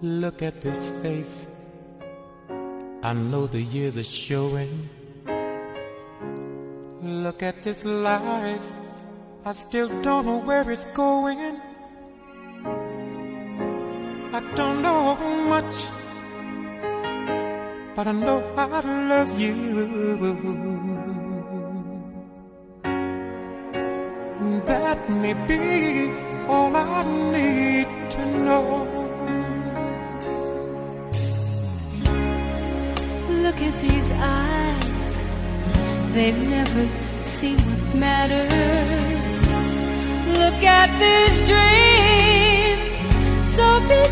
Look at this face, I know the years are showing. Look at this life, I still don't know where it's going. I don't know much, but I know I love you. And that may be all I need to know. Look at these eyes, they've never seen what matters. Look at these dreams, so big